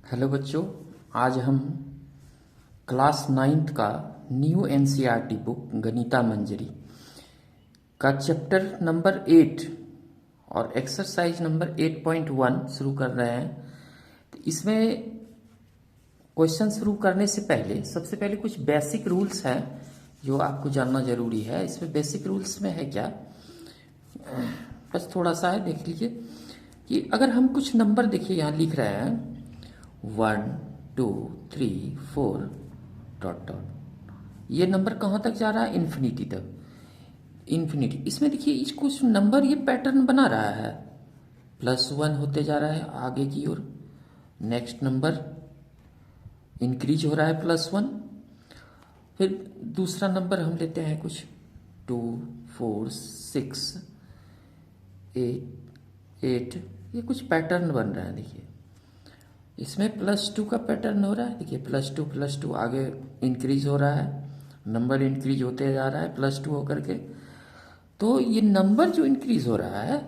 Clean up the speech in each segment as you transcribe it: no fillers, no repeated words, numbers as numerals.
Hello बच्चों, आज हम क्लास नाइन्थ का न्यू एनसीईआरटी बुक गणिता मंजरी का चैप्टर नंबर 8 और एक्सरसाइज नंबर 8.1 शुरू कर रहे हैं। तो इसमें क्वेश्चन शुरू करने से पहले सबसे पहले कुछ बेसिक रूल्स हैं जो आपको जानना जरूरी है। इसमें बेसिक रूल्स में है क्या, बस थोड़ा सा है, देख लीजिए कि अगर हम कुछ नंबर देखिए यहाँ लिख रहे हैं 1 2 3 4 डॉट डॉट, ये नंबर कहाँ तक जा रहा है? इन्फिनिटी तक। इन्फिनिटी, इसमें देखिए इस कुछ नंबर ये पैटर्न बना रहा है, +1 होते जा रहा है आगे की ओर, नेक्स्ट नंबर इंक्रीज हो रहा है +1, फिर दूसरा नंबर हम लेते हैं कुछ 2 4 6 8, ये कुछ पैटर्न बन रहा है। देखिए इसमें +2 का पैटर्न हो रहा है, देखिए +2 आगे इंक्रीज हो रहा है, नंबर इंक्रीज होते जा रहा है +2 होकर के। तो ये नंबर जो इंक्रीज हो रहा है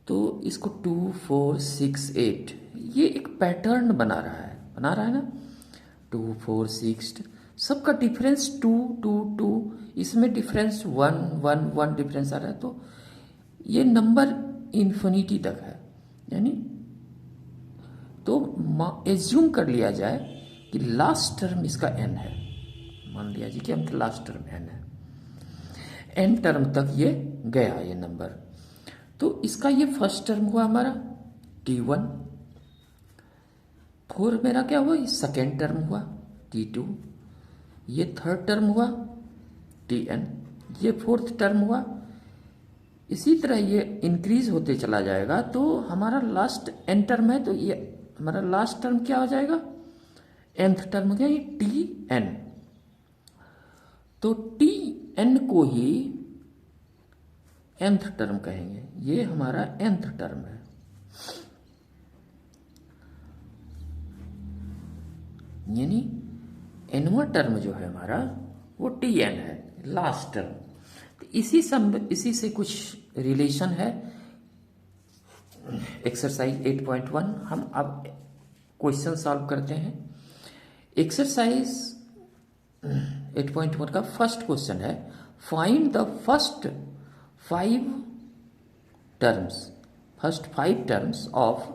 तो इसको 2 4 6 8 ये एक पैटर्न बना रहा है ना। 2 4 6 सबका डिफरेंस 2 2 2, इसमें डिफरेंस 1 1 1 डिफरेंस आ रहा है। तो ये नंबर इन्फिनिटी तक है, यानी तो एज्यूम कर लिया जाए कि लास्ट टर्म इसका n है। मान लिया जी कि हम लास्ट टर्म n है, n टर्म तक ये गया ये नंबर। तो इसका ये फर्स्ट टर्म हुआ हमारा t1, 4 मेरा क्या हुआ, ये सेकेंड टर्म हुआ t2, ये थर्ड टर्म हुआ tn, ये फोर्थ टर्म हुआ। इसी तरह ये इंक्रीज होते चला जाएगा तो हमारा लास्ट n टर्म है, तो ये हमारा लास्ट टर्म क्या हो जाएगा, nth टर्म हो गया ये tn। तो tn को ही nth टर्म कहेंगे, ये हमारा nth टर्म है। यानी nवां टर्म जो है हमारा वो tn है, लास्ट टर्म। तो इसी से कुछ रिलेशन है। एक्सरसाइज 8.1 हम अब क्वेश्चन सॉल्व करते हैं। एक्सरसाइज 8.1 का फर्स्ट क्वेश्चन है, find the first 5 terms of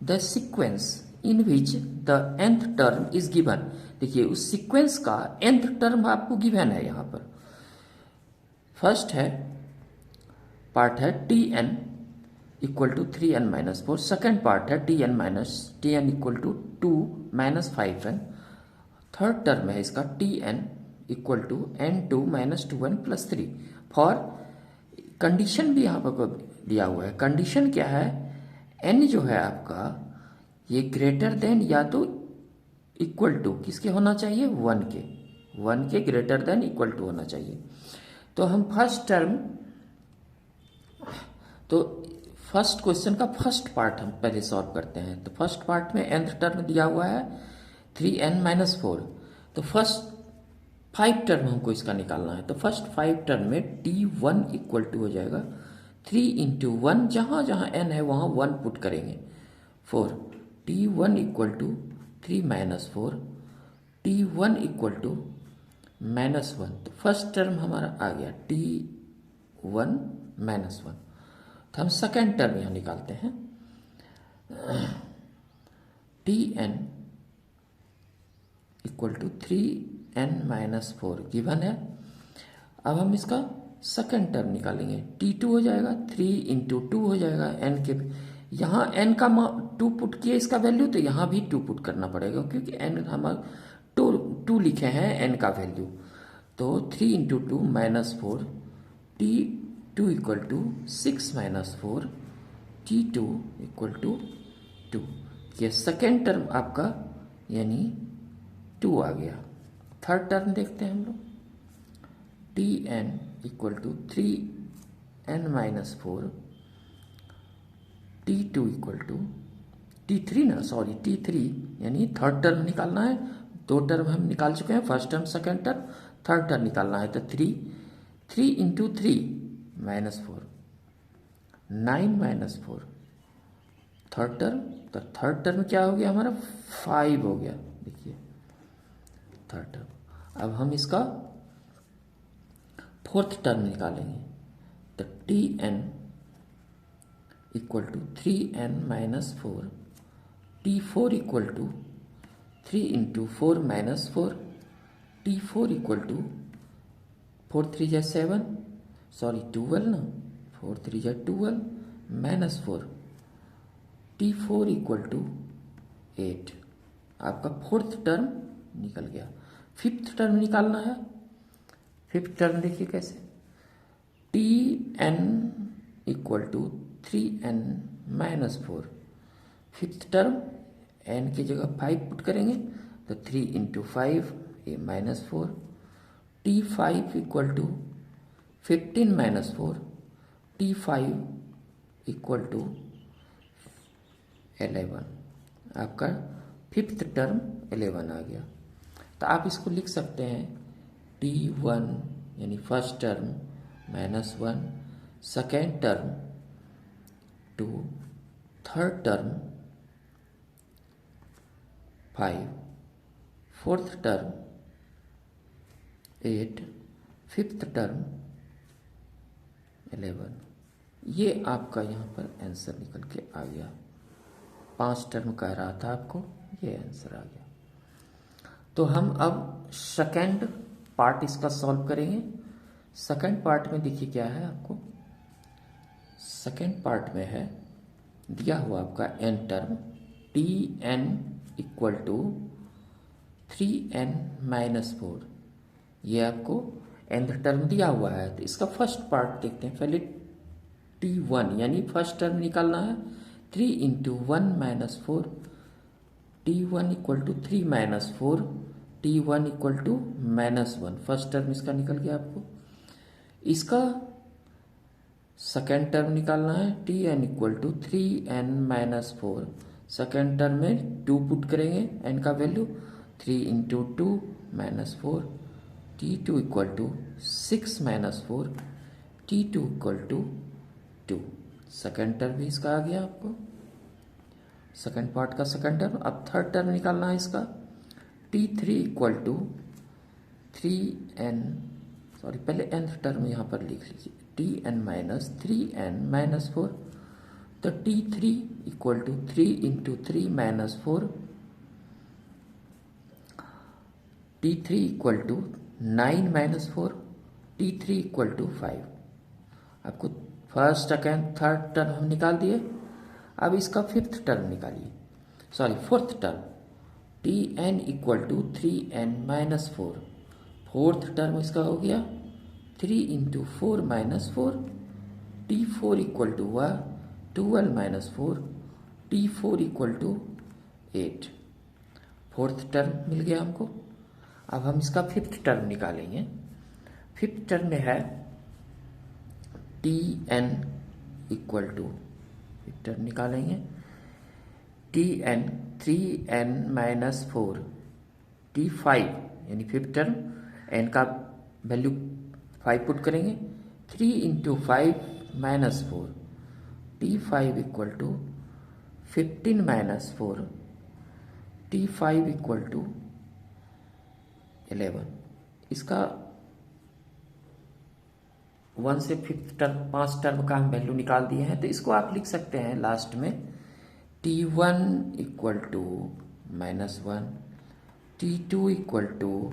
the sequence in which the nth term is given. देखिए उस सीक्वेंस का nth टर्म आपको गिवन है यहाँ पर। फर्स्ट है पार्ट है tn equal to 3n-4, second part है tn equal to 2 -5n, third term है इसका tn equal to n2 -2n + 3। For condition भी यहाँ पर दिया हुआ है। कंडीशन क्या है, n जो है आपका ये ग्रेटर देन या तो इक्वल टू किसके होना चाहिए, 1 के ग्रेटर देन इक्वल टू होना चाहिए। तो हम फर्स्ट क्वेश्चन का फर्स्ट पार्ट हम पहले सॉल्व करते हैं। तो फर्स्ट पार्ट में nth टर्म दिया हुआ है 3n-4, तो फर्स्ट 5 टर्म हमको इसका निकालना है। तो फर्स्ट 5 टर्म में t1 इक्वल टू हो जाएगा 3 × 1, जहाँ जहाँ n है वहाँ 1 पुट करेंगे 4, t1 equal to 3 - 4, t1 equal to -1। तो फर्स्ट टर्म हमारा आ गया t1 -1। तो हम सेकेंड टर्म यहाँ निकालते हैं, tn equal to 3n-4 given है। अब हम इसका सेकेंड टर्म निकालेंगे, t2 हो जाएगा 3 × 2 हो जाएगा, n के यहाँ n का 2 पुट किए इसका वैल्यू, तो यहाँ भी 2 पुट करना पड़ेगा क्योंकि n हमारा 2 लिखे हैं n का वैल्यू। तो 3 × 2 -4, t2 equal to 6 - 4, t2 equal to 2। ये सेकेंड टर्म आपका यानी 2 आ गया। थर्ड टर्म देखते हैं हम लोग, tn equal to 3n-4, t2 equal to t3 यानी थर्ड टर्म निकालना है। 2 टर्म हम निकाल चुके हैं, first term second term, third term निकालना है। तो 3 × 3 -4, 9 - 4, थर्ड टर्म तो थर्ड टर्म क्या हो गया हमारा 5 हो गया। देखिए थर्ड टर्म। अब हम इसका फोर्थ टर्म निकालेंगे। तो T N equal to 3n-4, T4 equal to 3 into 4 minus 4, T4 equal to 4 3 जा 7, सॉरी 12 ना, 4 3 जा 12 माइनस 4, T4 इक्वल टू 8। आपका फोर्थ टर्म निकल गया। फिफ्थ टर्म निकालना है। फिफ्थ टर्म देखिए कैसे, T N equal to 3n-4। Fifth term n की जगह 5 पुट करेंगे तो 3 इंटू 5 ये -4, T5 equal to 15-4, T5 equal to 11। आपका फिफ्थ टर्म 11 आ गया। तो आप इसको लिख सकते हैं T1 यानी first term -1, second term 2, third term 5, fourth term 8, fifth term 11। ये आपका यहाँ पर आंसर निकल के आ गया। 5 टर्म कह रहा था आपको, ये आंसर आ गया। तो हम अब सेकेंड पार्ट इसका सॉल्व करेंगे। सेकेंड पार्ट में देखिए क्या है आपको। सेकेंड पार्ट में है दिया हुआ आपका n term, T N equal to 3n-4। ये आपको nth टर्म दिया हुआ है। तो इसका फर्स्ट पार्ट देखते हैं। पहले T1 यानी फर्स्ट टर्म निकालना है। 3 into 1 minus 4, T1 equal to 3 minus 4, T1 equal to -1। First term इसका निकल गया आपको। इसका सेकेंड टर्म निकालना है। Tn equal to 3n-4। Second term में 2 पुट करेंगे, n का value 3 into 2 -4, T2 equal to 6 -4, T2 equal to 2। Second term भी इसका आ गया आपको, सेकेंड पार्ट का सेकेंड टर्म। अब थर्ड टर्म निकालना है इसका। T3 equal to 3n, sorry पहले nth टर्म यहाँ पर लिख लीजिए, Tn-3n-4। तो T3 equal to 3 into 3 -4, T3 equal to 9 -4, T3 equal to 5। आपको फर्स्ट सेकेंड थर्ड टर्म हम निकाल दिए। अब इसका फिफ्थ टर्म निकालिए, sorry fourth term. Tn equal to 3n-4। Fourth term इसका हो गया 3 into 4 -4, T4 equal to 12 -4, T4 equal to 8। Fourth term मिल गया हमको। अब हम इसका फिफ्थ टर्म निकालेंगे। फिफ्थ टर्म में है Tn equal to, fifth term निकालेंगे, Tn 3n-4, T5 यानी फिफ्थ टर्म, n का वैल्यू 5 पुट करेंगे, 3 into 5 -4, T5 equal to 15 -4, T5 equal to 11। इसका 1 से फिफ्थ टर्म 5 टर्म का हम वैल्यू निकाल दिए हैं। तो इसको आप लिख सकते हैं लास्ट में T1 equal to -1, T2 equal to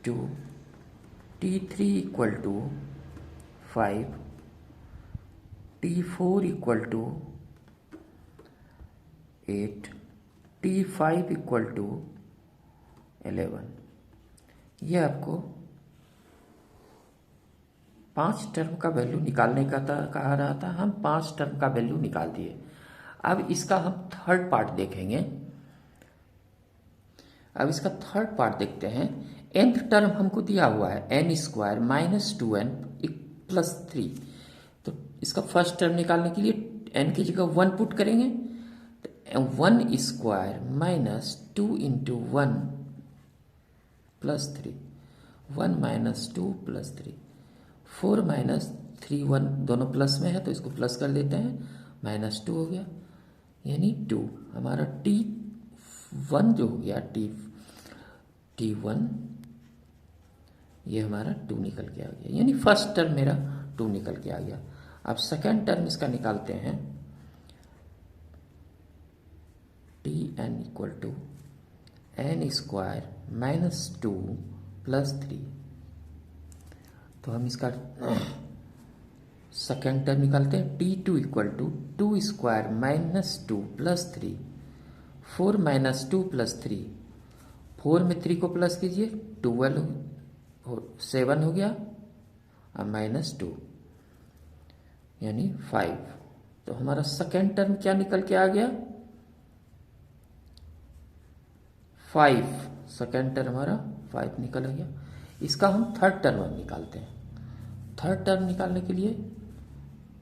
2, T3 equal to 5, T4 equal to 8, T5 equal to 11। ये आपको 5 टर्म का वैल्यू निकालने का कहा रहा था। हम 5 टर्म का वैल्यू निकाल दिए। अब इसका हम थर्ड पार्ट देखेंगे। अब इसका थर्ड पार्ट देखते हैं। nth टर्म हमको दिया हुआ है n² -2n + 3। तो इसका फर्स्ट टर्म निकालने के लिए n की जगह 1 पुट करेंगे। तो 1² -2 इंटू 1 + 3, 1 - 2 + 3, 4 - 3, 1 दोनों प्लस में है तो इसको प्लस कर देते हैं, -2 हो गया। यानी 2। हमारा T1 जो हो गया T1, ये हमारा 2 निकल के आ गया, यानी फर्स्ट टर्म मेरा 2 निकल के आ गया। अब सेकेंड टर्म इसका निकालते हैं, Tn equal to n square minus 2 plus 3। तो हम इसका सेकेंड टर्म निकालते हैं, T2 equal to 2 square minus 2 plus 3, 4 minus 2 plus 3, 4 में 3 को प्लस कीजिए, 12 7 हो गया, अब माइनस 2 यानी 5। तो हमारा सेकेंड टर्म क्या निकल के आ गया, 5। सेकेंड टर्म हमारा 5 निकल गया। इसका हम थर्ड टर्म अब निकालते हैं। थर्ड टर्म निकालने के लिए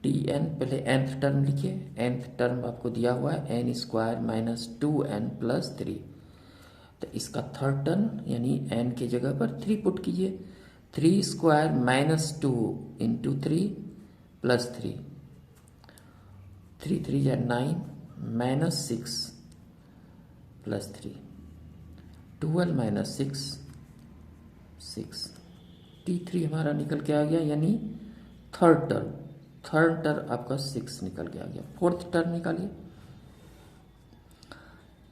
Tn, पहले nth टर्म लिखिए। nth टर्म आपको दिया हुआ है n square minus 2n plus 3। तो इसका थर्ड टर्म यानी n की जगह पर 3 पुट कीजिए। 3 स्क्वायर माइनस 2 इंटू 3 प्लस 3, 3 3 या 9 माइनस 6 प्लस 3, 12 माइनस 6 6। T3 हमारा निकल के आ गया, यानी थर्ड टर्म आपका 6 निकल के आ गया। फोर्थ टर्म निकालिए,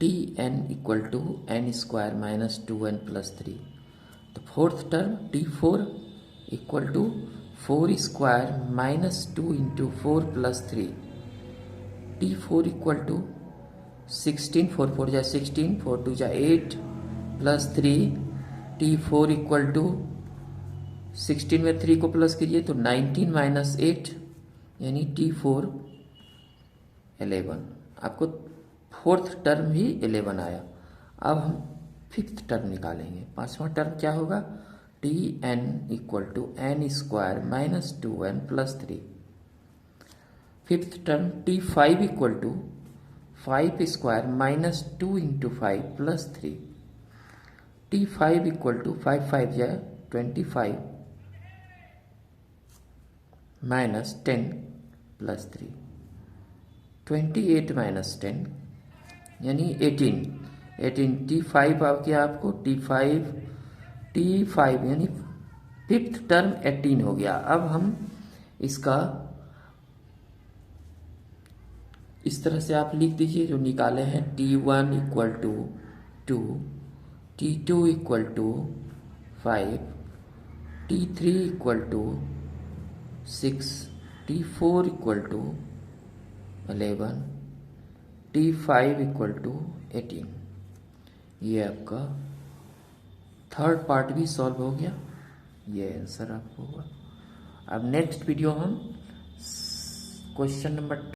Tn equal to n square minus 2n plus 3। तो fourth term T4 equal to 4 square minus 2 into 4 plus 3। T4 equal to 16, 4 4 जा 16, 4 2 जा 8 प्लस 3। T4 इक्वल टू 16 में 3 को प्लस कीजिए तो 19 माइनस 8 यानी T4 11। आपको फोर्थ टर्म ही 11 आया। अब हम फिफ्थ टर्म निकालेंगे। पांचवा टर्म क्या होगा, Tn equal to n square minus 2n plus 3। Fifth term T5 equal to 5 square minus 2 into 5 plus 3। T5 equal to 5 5 या 25 माइनस 10 प्लस 3, 28 माइनस 10 यानी 18। T5 आ गया आपको, T5 यानी फिफ्थ टर्म 18 हो गया। अब हम इसका इस तरह से आप लिख दीजिए जो निकाले हैं, T1 equal to 2, T2 equal to 5, T3 equal to 6, T4 equal to 11, T5 equal to 18। ये आपका थर्ड पार्ट भी सॉल्व हो गया। ये आंसर आपको होगा। अब नेक्स्ट वीडियो हम क्वेश्चन नंबर